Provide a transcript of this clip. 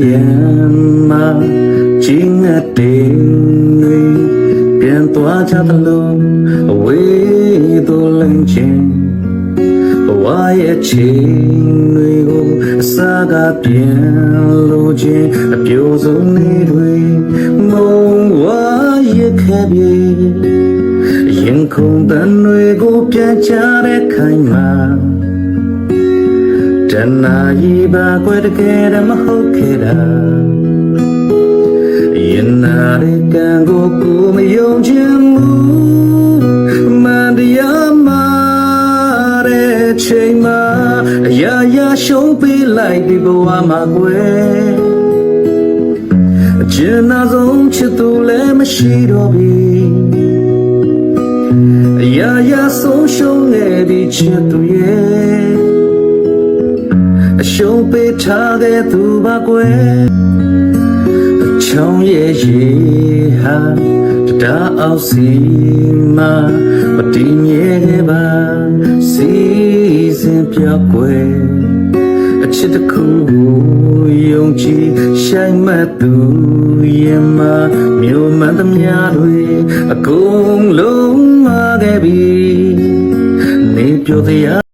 ရင်မှာကြီးငတ်တယ်တွေပြန်သွားကြသလုံးအဝေးသို့လမ်းချင်းဘဝရဲ့ချင်းတွေကိုအစားကပြန်လို့ခြင်းအပြိုဆုံးနေတွေမုံဝါရဲ့ခဲ့ပြီရင်ခုန်တန်တွေကိုပြန်ချတဲ့ခိုင်မှာတနာရီပါကွယ်တကယ်မဟုတ်ခဲ့တာရင်နာရကံကိုကိုမယုံချင်ဘူးမန်တရားမှာတဲ့ချိန်မှာအရာရာရှုံးပေးလိုက်ဒီဘဝမှာကွယ်အကျဉ်းနာဆုံးချစ်သူလည်းမရှိတော့ပြီအရာရာဆုံးရှုံးခဲ့ဒီချစ်သူရဲ့အရှုံးပေးထားတဲ့သူပါကွယ်ချောင်းရဲ့ရေဟာတားအောင်စီမှာမတည်မြဲခဲ့ပါစီစဉ်ပြောက်ွယ်အချစ်တစ်ခုယုံကြည်ရှိုင်းမှတ်သူရဲ့မှာမြို့မှန်သမျှတွေအကုန်လုံးမခဲ့ပြီနေပြောတရား